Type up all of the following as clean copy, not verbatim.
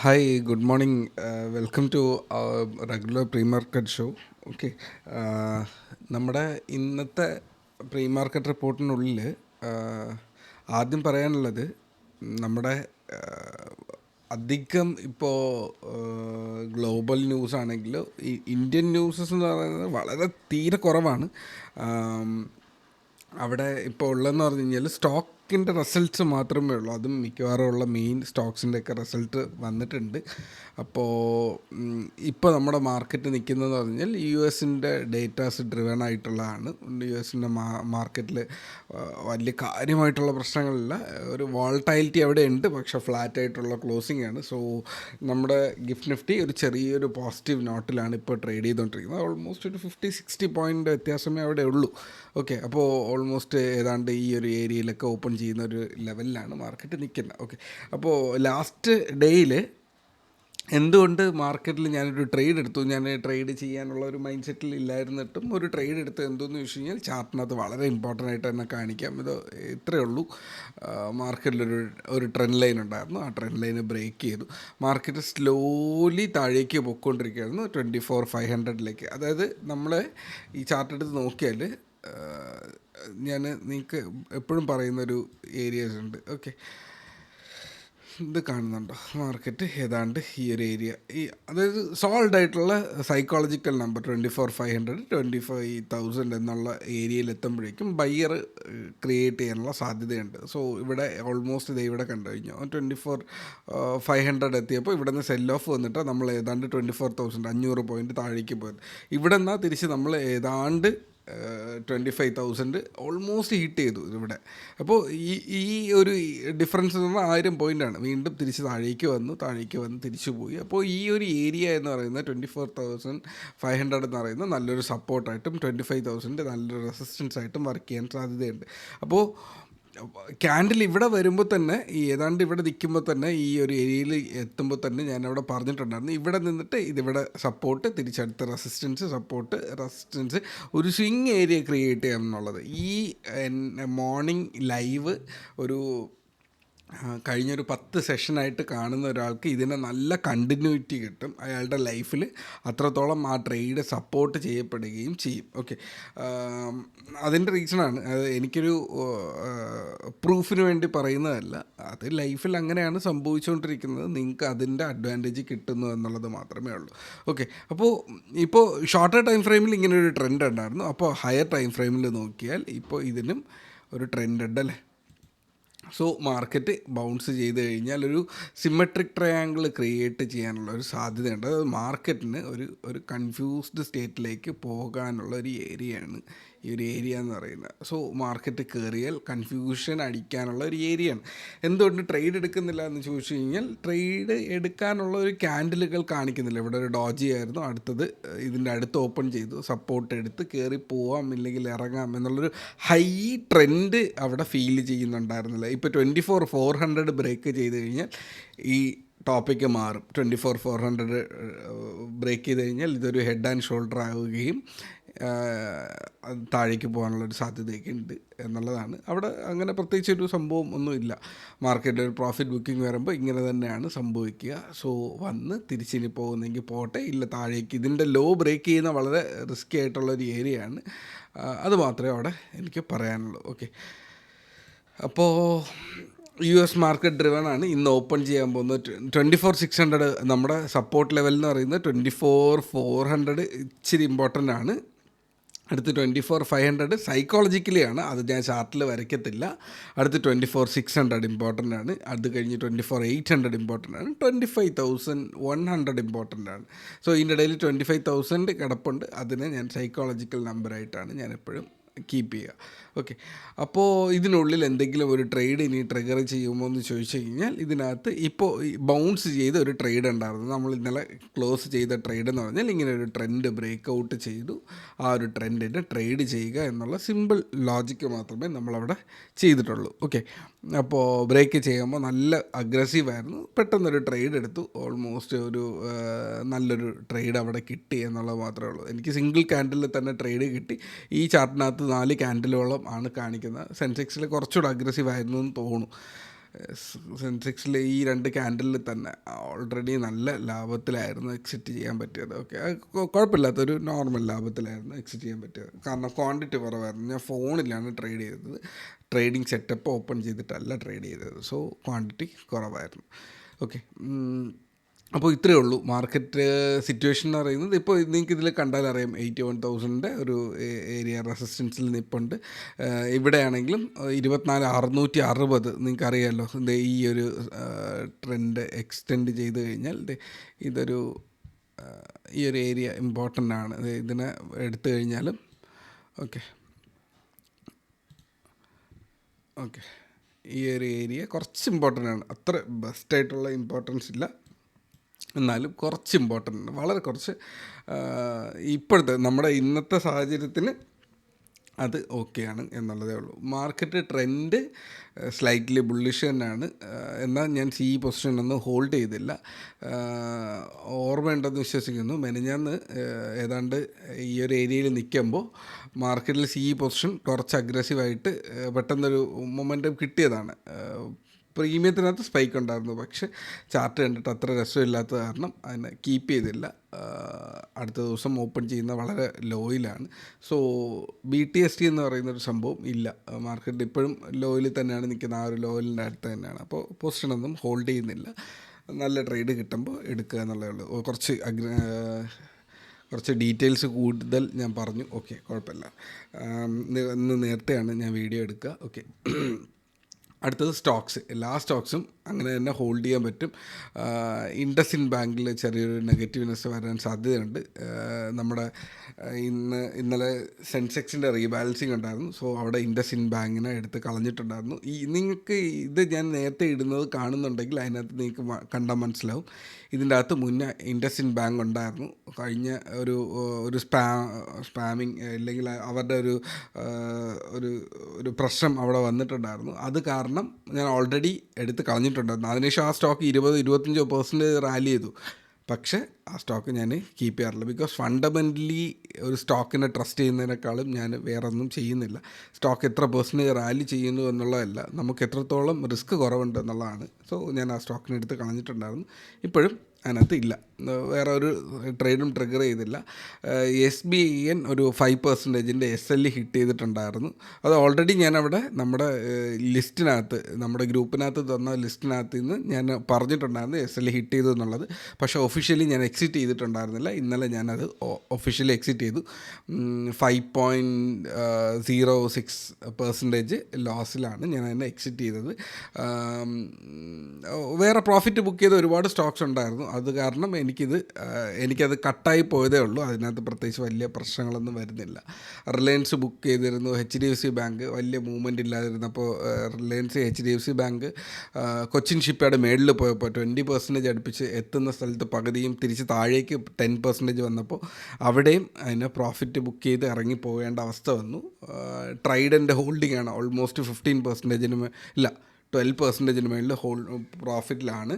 Hi, good morning. Welcome to our regular pre-market show. Okay, നമ്മുടെ ഇന്നത്തെ pre market റിപ്പോർട്ടിനുള്ളിൽ ആദ്യം പറയാനുള്ളത് നമ്മുടെ അധികം ഇപ്പോൾ ഗ്ലോബൽ ന്യൂസ് ആണെങ്കിലും ഈ ഇന്ത്യൻ ന്യൂസസ് എന്ന് പറയുന്നത് വളരെ തീരെ കുറവാണ്. അവിടെ ഇപ്പോൾ ഉള്ളതെന്ന് പറഞ്ഞു കഴിഞ്ഞാൽ സ്റ്റോക്കിൻ്റെ റിസൾട്ട്സ് മാത്രമേ ഉള്ളൂ. അതും മിക്കവാറും ഉള്ള മെയിൻ സ്റ്റോക്സിൻ്റെയൊക്കെ റിസൾട്ട് വന്നിട്ടുണ്ട്. അപ്പോൾ ഇപ്പോൾ നമ്മുടെ മാർക്കറ്റ് നിൽക്കുന്നതെന്ന് പറഞ്ഞാൽ യു എസിൻ്റെ ഡേറ്റാസ് ഡ്രിവൺ ആയിട്ടുള്ളതാണ്. യു എസിൻ്റെ മാർക്കറ്റിൽ വലിയ കാര്യമായിട്ടുള്ള പ്രശ്നങ്ങളില്ല. ഒരു വോൾട്ടൈലിറ്റി അവിടെ ഉണ്ട്, പക്ഷേ ഫ്ലാറ്റ് ആയിട്ടുള്ള ക്ലോസിംഗ് ആണ്. സോ നമ്മുടെ ഗിഫ്റ്റ് നിഫ്റ്റി ഒരു ചെറിയൊരു പോസിറ്റീവ് നോട്ടിലാണ് ഇപ്പോൾ ട്രേഡ് ചെയ്തുകൊണ്ടിരിക്കുന്നത്. ഓൾമോസ്റ്റ് ഒരു 50-60 പോയിൻ്റ് വ്യത്യാസമേ അവിടെ ഉള്ളൂ. ഓക്കെ, അപ്പോൾ ഓൾമോസ്റ്റ് ഏതാണ്ട് ഈ ഒരു ഏരിയയിലൊക്കെ ഓപ്പൺ ചെയ്യുന്ന ഒരു ലെവലിലാണ് മാർക്കറ്റ് നിൽക്കുന്നത്. ഓക്കെ, അപ്പോൾ ലാസ്റ്റ് ഡേയിൽ എന്തുകൊണ്ട് മാർക്കറ്റിൽ ഞാനൊരു ട്രേഡ് എടുത്തു, ഞാൻ ട്രേഡ് ചെയ്യാനുള്ള ഒരു മൈൻഡ് സെറ്റിൽ ഇല്ലായിരുന്നിട്ടും ഒരു ട്രേഡ് എടുത്ത് എന്തെന്ന് വെച്ച് കഴിഞ്ഞാൽ ചാർട്ടിനകത്ത് വളരെ ഇമ്പോർട്ടൻ്റ് ആയിട്ട് തന്നെ കാണിക്കാം. ഇത് ഇത്രയേ ഉള്ളൂ. മാർക്കറ്റിലൊരു ട്രെൻഡ് ലൈൻ ഉണ്ടായിരുന്നു. ആ ട്രെൻഡ് ലൈന് ബ്രേക്ക് ചെയ്തു. മാർക്കറ്റ് സ്ലോലി താഴേക്ക് പൊയ്ക്കൊണ്ടിരിക്കുകയായിരുന്നു 24,500 അതായത് നമ്മൾ ഈ ചാർട്ട് എടുത്ത് നോക്കിയാൽ ഞാൻ നിങ്ങൾക്ക് എപ്പോഴും പറയുന്നൊരു ഏരിയാസ് ഉണ്ട്. ഓക്കെ, ഇത് കാണുന്നുണ്ടോ? മാർക്കറ്റ് ഏതാണ്ട് ഈ ഒരു ഏരിയ, അതായത് സോൾഡ് ആയിട്ടുള്ള സൈക്കോളജിക്കൽ നമ്പർ 24,500 25,000 എന്നുള്ള ഏരിയയിൽ എത്തുമ്പോഴേക്കും ബയ്യർ ക്രിയേറ്റ് ചെയ്യാനുള്ള സാധ്യതയുണ്ട്. സോ ഇവിടെ ഓൾമോസ്റ്റ് ഇത് ഇവിടെ കണ്ടു കഴിഞ്ഞു. 24,500 എത്തിയപ്പോൾ ഇവിടെ നിന്ന് സെൽ ഓഫ് വന്നിട്ട് നമ്മൾ ഏതാണ്ട് 24,500 പോയിൻറ്റ് താഴേക്ക് പോയത്. ഇവിടെ നിന്നാൽ തിരിച്ച് നമ്മൾ ഏതാണ്ട് 25,000 ഓൾമോസ്റ്റ് ഹിറ്റ് ചെയ്തു ഇവിടെ. അപ്പോൾ ഈ ഒരു ഡിഫറൻസ് എന്ന് പറഞ്ഞാൽ 1000 പോയിൻ്റാണ്. വീണ്ടും തിരിച്ച് താഴേക്ക് വന്ന് തിരിച്ചു പോയി. അപ്പോൾ ഈ ഒരു ഏരിയ എന്ന് പറയുന്നത് 24,500 എന്ന് പറയുന്നത് നല്ലൊരു സപ്പോർട്ടായിട്ടും 25,000 നല്ലൊരു റെസിസ്റ്റൻസ് ആയിട്ടും വർക്ക് ചെയ്യാൻ സാധ്യതയുണ്ട്. അപ്പോൾ ക്യാൻഡിൽ ഇവിടെ വരുമ്പോൾ തന്നെ ഏതാണ്ട് ഇവിടെ നിൽക്കുമ്പോൾ തന്നെ ഈ ഒരു ഏരിയയിൽ എത്തുമ്പോൾ തന്നെ ഞാൻ അവിടെ പറഞ്ഞിട്ടുണ്ടായിരുന്നു, ഇവിടെ നിന്നിട്ട് ഇതിവിടെ സപ്പോർട്ട്, തിരിച്ചടുത്ത റെസിസ്റ്റൻസ് ഒരു സ്വിങ് ഏരിയ ക്രിയേറ്റ് ചെയ്യാം എന്നുള്ളത്. ഈ മോർണിംഗ് ലൈവ് ഒരു കഴിഞ്ഞൊരു 10 സെഷനായിട്ട് കാണുന്ന ഒരാൾക്ക് ഇതിന് നല്ല കണ്ടിന്യൂറ്റി കിട്ടും. അയാളുടെ ലൈഫിൽ അത്രത്തോളം ആ ട്രേഡ് സപ്പോർട്ട് ചെയ്യപ്പെടുകയും ചെയ്യും. ഓക്കെ, അതിൻ്റെ റീസണാണ് അത്. എനിക്കൊരു പ്രൂഫിന് വേണ്ടി പറയുന്നതല്ല, അത് ലൈഫിൽ അങ്ങനെയാണ് സംഭവിച്ചുകൊണ്ടിരിക്കുന്നത്. നിങ്ങൾക്ക് അതിൻ്റെ അഡ്വാൻറ്റേജ് കിട്ടുന്നു എന്നുള്ളത് മാത്രമേ ഉള്ളൂ. ഓക്കെ, ഇപ്പോൾ ഷോർട്ടർ ടൈം ഫ്രെയിമിൽ ഇങ്ങനെ ഒരു ട്രെൻഡ് ഉണ്ടായിരുന്നു. അപ്പോൾ ഹയർ ടൈം ഫ്രെയിമിൽ നോക്കിയാൽ ഇപ്പോൾ ഇതിനും ഒരു ട്രെൻഡ് ഉണ്ട് അല്ലേ. സോ മാർക്കറ്റ് ബൗൺസ് ചെയ്ത് കഴിഞ്ഞാൽ ഒരു സിമെട്രിക് ട്രയാങ്കിൾ ക്രിയേറ്റ് ചെയ്യാനുള്ള ഒരു സാധ്യതയുണ്ട്. അത് മാർക്കറ്റിന് ഒരു കൺഫ്യൂസ്ഡ് സ്റ്റേറ്റിലേക്ക് പോകാനുള്ള ഒരു ഏരിയയാണ് ഈ ഒരു ഏരിയ എന്ന് പറയുന്നത്. സോ മാർക്കറ്റ് കയറിയാൽ കൺഫ്യൂഷൻ അടിക്കാനുള്ള ഒരു ഏരിയയാണ്. എന്തുകൊണ്ട് ട്രേഡ് എടുക്കുന്നില്ല എന്ന് ചോദിച്ചു കഴിഞ്ഞാൽ, ട്രേഡ് എടുക്കാനുള്ള ഒരു ക്യാൻഡിലുകൾ കാണിക്കുന്നില്ല. ഇവിടെ ഒരു ഡോജി ആയിരുന്നു, അടുത്തത് ഇതിൻ്റെ അടുത്ത് ഓപ്പൺ ചെയ്തു, സപ്പോർട്ട് എടുത്ത് കയറി പോവാം ഇല്ലെങ്കിൽ ഇറങ്ങാം എന്നുള്ളൊരു ഹൈ ട്രെൻഡ് അവിടെ ഫീൽ ചെയ്യുന്നുണ്ടായിരുന്നില്ല. ഇപ്പോൾ 24,400 ബ്രേക്ക് ചെയ്ത് കഴിഞ്ഞാൽ ഈ ടോപ്പിക്ക് മാറും. 24,400 ബ്രേക്ക് ചെയ്ത് കഴിഞ്ഞാൽ ഇതൊരു ഹെഡ് ആൻഡ് ഷോൾഡർ ആവുകയും താഴേക്ക് പോകാനുള്ളൊരു സാധ്യതയൊക്കെ ഉണ്ട് എന്നുള്ളതാണ്. അവിടെ അങ്ങനെ പ്രത്യേകിച്ച് ഒരു സംഭവം ഒന്നുമില്ല. മാർക്കറ്റിൽ ഒരു പ്രോഫിറ്റ് ബുക്കിംഗ് വരുമ്പോൾ ഇങ്ങനെ തന്നെയാണ് സംഭവിക്കുക. സോ വന്ന് തിരിച്ചിനി പോകുന്നെങ്കിൽ പോട്ടെ, ഇല്ല താഴേക്ക് ഇതിൻ്റെ ലോ ബ്രേക്ക് ചെയ്യുന്ന വളരെ റിസ്ക്കി ആയിട്ടുള്ളൊരു ഏരിയയാണ്. അത് മാത്രമേ അവിടെ എനിക്ക് പറയാനുള്ളൂ. ഓക്കെ, അപ്പോൾ യു എസ് മാർക്കറ്റ് ഡ്രിവൺ ആണ് ഇന്ന് ഓപ്പൺ ചെയ്യാൻ പോകുന്നത്. 24,600 നമ്മുടെ സപ്പോർട്ട് ലെവൽ എന്ന് പറയുന്നത് 24,400 ഇച്ചിരി ഇമ്പോർട്ടൻ്റ് ആണ്. അടുത്ത് 24,500 സൈക്കോളജിക്കലി ആണ്, അത് ഞാൻ ചാർട്ടിൽ വരയ്ക്കത്തില്ല. അടുത്ത് 24,600 ഇമ്പോർട്ടൻ്റ് ആണ്. അത് കഴിഞ്ഞ് 24,800 ഇമ്പോർട്ടൻ്റ് ആണ്. 25,100 ഇമ്പോർട്ടൻ്റ് ആണ്. സോ ഇതിൻ്റെ ഇടയിൽ 25,000 കിടപ്പുണ്ട്. അതിനെ ഞാൻ സൈക്കോളജിക്കൽ നമ്പറായിട്ടാണ് ഞാൻ എപ്പോഴും കീപ്പ് ചെയ്യുക. ഓക്കെ, അപ്പോൾ ഇതിനുള്ളിൽ എന്തെങ്കിലും ഒരു ട്രേഡ് ഇനി ട്രിഗർ ചെയ്യുമോ എന്ന് ചോദിച്ചു കഴിഞ്ഞാൽ, ഇതിനകത്ത് ഇപ്പോൾ ബൗൺസ് ചെയ്ത ഒരു ട്രേഡ് ഉണ്ടായിരുന്നു. നമ്മൾ ഇന്നലെ ക്ലോസ് ചെയ്ത ട്രേഡ് എന്ന് പറഞ്ഞാൽ ഇങ്ങനെ ഒരു ട്രെൻഡ് ബ്രേക്ക് ഔട്ട് ചെയ്തു, ആ ഒരു ട്രെൻഡിനെ ട്രേഡ് ചെയ്യുക എന്നുള്ള സിമ്പിൾ ലോജിക്ക് മാത്രമേ നമ്മളവിടെ ചെയ്തിട്ടുള്ളൂ. ഓക്കെ, അപ്പോൾ ബ്രേക്ക് ചെയ്യുമ്പോൾ നല്ല അഗ്രസീവായിരുന്നു. പെട്ടെന്നൊരു ട്രേഡ് എടുത്തു. ഓൾമോസ്റ്റ് ഒരു നല്ലൊരു ട്രേഡ് അവിടെ കിട്ടി എന്നുള്ളത് മാത്രമേ ഉള്ളൂ. എനിക്ക് സിംഗിൾ ക്യാൻഡിലിൽ തന്നെ ട്രേഡ് കിട്ടി. ഈ ചാർട്ടിനകത്ത് 4 ക്യാൻഡിലോളം ആണ് കാണിക്കുന്നത്. സെൻസെക്സിൽ കുറച്ചുകൂടെ അഗ്രസീവ് ആയിരുന്നു എന്ന് തോന്നുന്നു. സെൻസെക്സിൽ ഈ 2 ക്യാൻഡലിൽ തന്നെ ഓൾറെഡി നല്ല ലാഭത്തിലായിരുന്നു എക്സിറ്റ് ചെയ്യാൻ പറ്റിയത്. ഓക്കെ, കുഴപ്പമില്ലാത്തൊരു നോർമൽ ലാഭത്തിലായിരുന്നു എക്സിറ്റ് ചെയ്യാൻ പറ്റിയത്. കാരണം ക്വാണ്ടിറ്റി കുറവായിരുന്നു. ഞാൻ ഫോണിലാണ് ട്രേഡ് ചെയ്തത്, ട്രേഡിംഗ് സെറ്റപ്പ് ഓപ്പൺ ചെയ്തിട്ടല്ല ട്രേഡ് ചെയ്തത്. സോ ക്വാണ്ടിറ്റി കുറവായിരുന്നു. ഓക്കെ, അപ്പോൾ ഇത്രയേ ഉള്ളൂ മാർക്കറ്റ് സിറ്റുവേഷൻ എന്ന് പറയുന്നത്. ഇപ്പോൾ നിങ്ങൾക്ക് ഇതിൽ കണ്ടാലറിയാം 81,000 ഒരു ഏരിയ റെസിസ്റ്റൻസിൽ നിൽപ്പുണ്ട്. ഇവിടെയാണെങ്കിലും 24,660 നിങ്ങൾക്കറിയാമല്ലോ. ഈ ഒരു ട്രെൻഡ് എക്സ്റ്റെൻഡ് ചെയ്ത് കഴിഞ്ഞാൽ ഇതൊരു ഈ ഒരു ഏരിയ ഇമ്പോർട്ടൻ്റ് ആണ്. ഇതിനെ എടുത്തു കഴിഞ്ഞാലും ഓക്കെ ഈ ഒരു ഏരിയ കുറച്ച് ഇമ്പോർട്ടൻ്റ് ആണ്. അത്ര ബെസ്റ്റായിട്ടുള്ള ഇമ്പോർട്ടൻസ് ഇല്ല, എന്നാലും കുറച്ച് ഇമ്പോർട്ടൻ്റ് ആണ്, വളരെ കുറച്ച്. ഇപ്പോഴത്തെ നമ്മുടെ ഇന്നത്തെ സാഹചര്യത്തിന് അത് ഓക്കെയാണ് എന്നുള്ളതേ ഉള്ളൂ. മാർക്കറ്റ് ട്രെൻഡ് സ്ലൈറ്റ്ലി ബുള്ളിഷ് തന്നെയാണ്. എന്നാൽ ഞാൻ പൊസിഷനൊന്നും ഹോൾഡ് ചെയ്തില്ല. ഓർമ്മയുണ്ടെന്ന് വിശ്വസിക്കുന്നു. മെനഞ്ഞാന്ന് ഏതാണ്ട് ഈ ഒരു ഏരിയയിൽ നിൽക്കുമ്പോൾ മാർക്കറ്റിൽ പൊസിഷൻ കുറച്ച് അഗ്രസീവായിട്ട് പെട്ടെന്നൊരു മൊമെൻറ്റം കിട്ടിയതാണ്. പ്രീമിയത്തിനകത്ത് സ്പൈക്ക് ഉണ്ടായിരുന്നു, പക്ഷേ ചാർട്ട് കണ്ടിട്ട് അത്ര രസമില്ലാത്ത കാരണം അതിനെ കീപ്പ് ചെയ്തില്ല. അടുത്ത ദിവസം ഓപ്പൺ ചെയ്യുന്ന വളരെ ലോയിലാണ്. സോ BTST എന്ന് പറയുന്നൊരു സംഭവം ഇല്ല. മാർക്കറ്റ് ഇപ്പോഴും ലോയിൽ തന്നെയാണ് നിൽക്കുന്നത്, ആ ഒരു ലോയിലിൻ്റെ അടുത്ത് തന്നെയാണ്. അപ്പോൾ പൊസിഷനൊന്നും ഹോൾഡ് ചെയ്യുന്നില്ല. നല്ല ട്രേഡ് കിട്ടുമ്പോൾ എടുക്കുക എന്നുള്ളതേ ഉള്ളൂ. കുറച്ച് ഡീറ്റെയിൽസ് കൂടുതൽ ഞാൻ പറഞ്ഞു. ഓക്കെ, കുഴപ്പമില്ല. ഇന്ന് നേരത്തെയാണ് ഞാൻ വീഡിയോ എടുക്കുക. ഓക്കെ, അടുത്തത് സ്റ്റോക്സ്. എല്ലാ സ്റ്റോക്സും അങ്ങനെ തന്നെ ഹോൾഡ് ചെയ്യാൻ പറ്റും. ഇൻഡസ്ഇൻഡ് ബാങ്കിൽ ചെറിയൊരു നെഗറ്റീവ്നെസ് വരാൻ സാധ്യതയുണ്ട്. നമ്മുടെ ഇന്നലെ സെൻസെക്സിൻ്റെ റീബാലൻസിങ് ഉണ്ടായിരുന്നു. സോ അവിടെ ഇൻഡസ്ഇൻഡ് ബാങ്കിനെ എടുത്ത് കളഞ്ഞിട്ടുണ്ടായിരുന്നു. നിങ്ങൾക്ക് ഇത് ഞാൻ നേരത്തെ ഇടുന്നത് കാണുന്നുണ്ടെങ്കിൽ അതിനകത്ത് നിങ്ങൾക്ക് കണ്ടാൽ മനസ്സിലാവും. ഇതിൻ്റെ അകത്ത് മുന്നേ ഇൻഡസ്ഇൻഡ് ബാങ്ക് ഉണ്ടായിരുന്നു. കഴിഞ്ഞ ഒരു സ്പാമിങ് അല്ലെങ്കിൽ അവരുടെ ഒരു പ്രശ്നം അവിടെ വന്നിട്ടുണ്ടായിരുന്നു. അത് കാരണം ഞാൻ ഓൾറെഡി എടുത്ത് കളഞ്ഞിട്ടുണ്ടായിരുന്നു. അതിനുശേഷം ആ സ്റ്റോക്ക് 20-25% റാലി ചെയ്തു. പക്ഷേ ആ സ്റ്റോക്ക് ഞാൻ കീപ്പ് ചെയ്യാറില്ല. ബിക്കോസ് ഫണ്ടമെൻ്റലി ഒരു സ്റ്റോക്കിനെ ട്രസ്റ്റ് ചെയ്യുന്നതിനേക്കാളും ഞാൻ വേറെ ഒന്നും ചെയ്യുന്നില്ല. സ്റ്റോക്ക് എത്ര % റാലി ചെയ്യുന്നു എന്നുള്ളതല്ല, നമുക്ക് എത്രത്തോളം റിസ്ക് കുറവുണ്ട് എന്നുള്ളതാണ്. സോ ഞാൻ ആ സ്റ്റോക്കിനെ എടുത്ത് കളഞ്ഞിട്ടുണ്ടായിരുന്നു. ഇപ്പോഴും അതിനകത്ത് ഇല്ല, വേറെ ഒരു ട്രേഡും ട്രിഗർ ചെയ്തില്ല. SBIN ഒരു 5% SL ഹിറ്റ് ചെയ്തിട്ടുണ്ടായിരുന്നു. അത് ഓൾറെഡി ഞാനവിടെ നമ്മുടെ ലിസ്റ്റിനകത്ത്, നമ്മുടെ ഗ്രൂപ്പിനകത്ത് തന്ന ലിസ്റ്റിനകത്ത് നിന്ന് ഞാൻ പറഞ്ഞിട്ടുണ്ടായിരുന്നു SL ഹിറ്റ് ചെയ്തു എന്നുള്ളത്. പക്ഷേ ഒഫീഷ്യലി ഞാൻ എക്സിറ്റ് ചെയ്തിട്ടുണ്ടായിരുന്നില്ല. ഇന്നലെ ഞാനത് ഒഫീഷ്യലി എക്സിറ്റ് ചെയ്തു. 5.06% ലോസിലാണ് ഞാൻ അതിനെ എക്സിറ്റ് ചെയ്തത്. വേറെ പ്രോഫിറ്റ് ബുക്ക് ചെയ്ത ഒരുപാട് സ്റ്റോക്സ് ഉണ്ടായിരുന്നു. അത് കാരണം എനിക്കത് കട്ടായി പോയതേ ഉള്ളൂ. അതിനകത്ത് പ്രത്യേകിച്ച് വലിയ പ്രശ്നങ്ങളൊന്നും വരുന്നില്ല. റിലയൻസ് ബുക്ക് ചെയ്തിരുന്നു, HDFC ബാങ്ക് വലിയ മൂവ്മെൻറ്റ് ഇല്ലാതിരുന്നപ്പോൾ Reliance HDFC bank Cochin shipyard മേളിൽ പോയപ്പോൾ 20% അടുപ്പിച്ച് എത്തുന്ന സ്ഥലത്ത് പകുതിയും തിരിച്ച് താഴേക്ക് 10% വന്നപ്പോൾ അവിടെയും അതിന് പ്രോഫിറ്റ് ബുക്ക് ചെയ്ത് ഇറങ്ങി പോകേണ്ട അവസ്ഥ വന്നു. ട്രൈഡൻ്റ് ഹോൾഡിംഗ് ആണ് ഓൾമോസ്റ്റ് 15% ഇല്ല 12% മേളിൽ പ്രോഫിറ്റിലാണ്.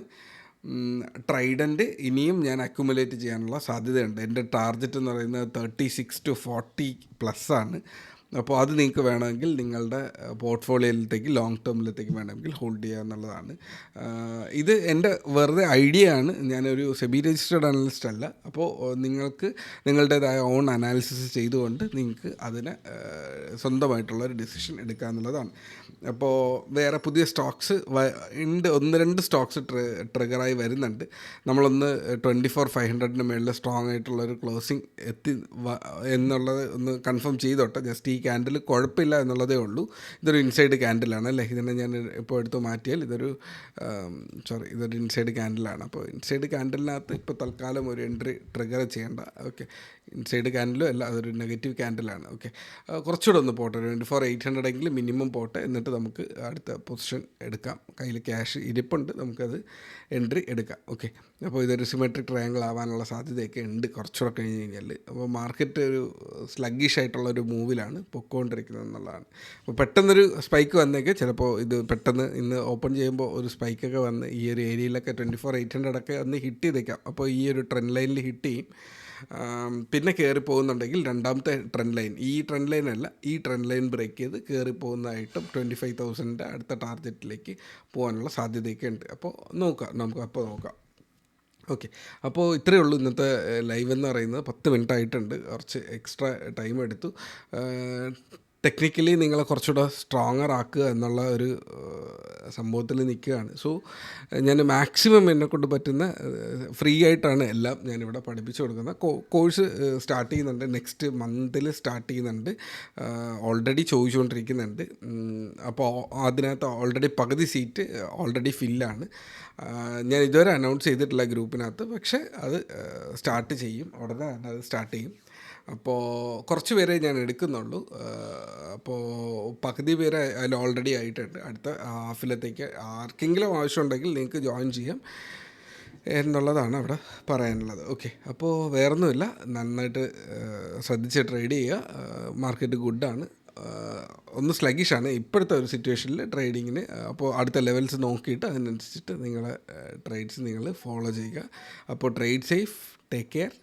ട്രൈഡൻ്റ് ഇനിയും ഞാൻ അക്യുമുലേറ്റ് ചെയ്യാനുള്ള സാധ്യതയുണ്ട്. എൻ്റെ ടാർഗറ്റ് എന്ന് പറയുന്നത് 36 to 40+ ആണ്. അപ്പോൾ അത് നിങ്ങൾക്ക് വേണമെങ്കിൽ നിങ്ങളുടെ പോർട്ട്ഫോളിയോയിലത്തേക്ക് ലോങ് ടേമിലത്തേക്ക് വേണമെങ്കിൽ ഹോൾഡ് ചെയ്യുക എന്നുള്ളതാണ്. ഇത് എൻ്റെ വെറുതെ ഐഡിയ ആണ്. ഞാനൊരു സെബി രജിസ്റ്റേർഡ് അനലിസ്റ്റ് അല്ല. അപ്പോൾ നിങ്ങൾക്ക് നിങ്ങളുടേതായ ഓൺ അനാലിസിസ് ചെയ്തുകൊണ്ട് നിങ്ങൾക്ക് അതിന് സ്വന്തമായിട്ടുള്ളൊരു ഡിസിഷൻ എടുക്കുക എന്നുള്ളതാണ്. അപ്പോൾ വേറെ പുതിയ സ്റ്റോക്സ് ഉണ്ട്, 1-2 സ്റ്റോക്സ് ട്രിഗറായി വരുന്നുണ്ട്. നമ്മളൊന്ന് 24,500 മേളിൽ സ്ട്രോങ് ആയിട്ടുള്ളൊരു ക്ലോസിങ് എത്തി എന്നുള്ളത് ഒന്ന് കൺഫേം ചെയ്തോട്ടെ. ജസ്റ്റ് ഈ ക്യാൻഡിൽ കുഴപ്പമില്ല എന്നുള്ളതേ ഉള്ളൂ. ഇതൊരു ഇൻസൈഡ് ക്യാൻഡിലാണ് അല്ലേ. ഇതിനെ ഞാൻ ഇപ്പോൾ എടുത്ത് മാറ്റിയാൽ ഇതൊരു ഇൻസൈഡ് ക്യാൻഡിലാണ്. അപ്പോൾ ഇൻസൈഡ് ക്യാൻഡിലിനകത്ത് ഇപ്പോൾ തൽക്കാലം ഒരു എൻട്രി ട്രിഗർ ചെയ്യേണ്ട. ഓക്കെ, ഇൻസൈഡ് ക്യാൻഡിലും അല്ല, അതൊരു നെഗറ്റീവ് ക്യാൻഡിലാണ്. ഓക്കെ, കുറച്ചുകൂടെ ഒന്ന് പോട്ടെ, 24,800 എങ്കിലും മിനിമം പോട്ടെ, എന്നിട്ട് നമുക്ക് അടുത്ത പൊസിഷൻ എടുക്കാം. കയ്യിൽ ക്യാഷ് ഇരിപ്പുണ്ട്, നമുക്കത് എൻട്രി എടുക്കാം. ഓക്കെ, അപ്പോൾ ഇതൊരു സിമെട്രിക് ട്രയാങ്കിൾ ആവാനുള്ള സാധ്യതയൊക്കെ ഉണ്ട് കുറച്ചുകൂടെ കഴിഞ്ഞ് കഴിഞ്ഞാൽ. അപ്പോൾ മാർക്കറ്റ് ഒരു സ്ലഗ്ഗിഷ് ആയിട്ടുള്ളൊരു മൂവിലാണ് പൊയ്ക്കൊണ്ടിരിക്കുന്നത് എന്നുള്ളതാണ്. അപ്പോൾ പെട്ടെന്നൊരു സ്പൈക്ക് വന്നേക്ക് ചിലപ്പോൾ ഇത് പെട്ടെന്ന് ഇന്ന് ഓപ്പൺ ചെയ്യുമ്പോൾ ഒരു സ്പൈക്കൊക്കെ വന്ന് ഈ ഒരു ഏരിയയിലൊക്കെ 24,800 ഒക്കെ ഒന്ന് ഹിറ്റ് ചെയ്തേക്കാം. അപ്പോൾ ഈ ഒരു ട്രെൻഡ് ലൈനിൽ ഹിറ്റ് ചെയ്യും. പിന്നെ കയറി പോകുന്നുണ്ടെങ്കിൽ രണ്ടാമത്തെ ട്രെൻഡ് ലൈൻ, ഈ ട്രെൻഡ് ലൈൻ അല്ല, ഈ ട്രെൻഡ് ലൈൻ ബ്രേക്ക് ചെയ്ത് കയറി പോകുന്നതായിട്ടും 25,000 അടുത്ത ടാർഗറ്റിലേക്ക് പോകാനുള്ള സാധ്യതയൊക്കെ ഉണ്ട്. അപ്പോൾ നമുക്ക് അപ്പോൾ നോക്കാം. ഓക്കെ, അപ്പോൾ ഇത്രയേ ഉള്ളൂ ഇന്നത്തെ ലൈവ് എന്ന് പറയുന്നത്. 10 മിനിറ്റ് ആയിട്ടുണ്ട്, കുറച്ച് എക്സ്ട്രാ ടൈം എടുത്തു. ടെക്നിക്കലി നിങ്ങളെ കുറച്ചുകൂടെ സ്ട്രോങ്ങർ ആക്കുക എന്നുള്ള ഒരു സംഭവത്തിൽ നിൽക്കുകയാണ്. സോ ഞാൻ മാക്സിമം എന്നെക്കൊണ്ട് പറ്റുന്ന ഫ്രീ ആയിട്ടാണ് എല്ലാം ഞാനിവിടെ പഠിപ്പിച്ചു കൊടുക്കുന്നത്. കോഴ്സ് സ്റ്റാർട്ട് ചെയ്യുന്നുണ്ട്, നെക്സ്റ്റ് മന്തിൽ സ്റ്റാർട്ട് ചെയ്യുന്നുണ്ട്. ഓൾറെഡി ചോദിച്ചുകൊണ്ടിരിക്കുന്നുണ്ട്. അപ്പോൾ അതിനകത്ത് ഓൾറെഡി പകുതി സീറ്റ് ഓൾറെഡി ഫില്ലാണ്. ഞാൻ ഇതുവരെ അനൗൺസ് ചെയ്തിട്ടില്ല ഗ്രൂപ്പിനകത്ത്, പക്ഷേ അത് സ്റ്റാർട്ട് ചെയ്യും, ഉടനെ തന്നെ അത് സ്റ്റാർട്ട് ചെയ്യും. അപ്പോൾ കുറച്ച് പേരെ ഞാൻ എടുക്കുന്നുള്ളൂ. അപ്പോൾ പകുതി പേര് അതിൽ ഓൾറെഡി ആയിട്ടുണ്ട്. അടുത്ത ഹാഫിലത്തേക്ക് ആർക്കെങ്കിലും ആവശ്യമുണ്ടെങ്കിൽ നിങ്ങൾക്ക് ജോയിൻ ചെയ്യാം എന്നുള്ളതാണ് അവിടെ പറയാനുള്ളത്. ഓക്കെ, അപ്പോൾ വേറൊന്നുമില്ല, നന്നായിട്ട് ശ്രദ്ധിച്ച് ട്രേഡ് ചെയ്യുക. മാർക്കറ്റ് ഗുഡാണ്, ഒന്ന് സ്ലഗിഷാണ് ഇപ്പോഴത്തെ ഒരു സിറ്റുവേഷനിൽ ട്രേഡിങ്ങിന്. അപ്പോൾ അടുത്ത ലെവൽസ് നോക്കിയിട്ട് അതിനനുസരിച്ചിട്ട് നിങ്ങളെ ട്രേഡ്സ് നിങ്ങൾ ഫോളോ ചെയ്യുക. അപ്പോൾ ട്രേഡ് സേഫ്, ടേക്ക് കെയർ.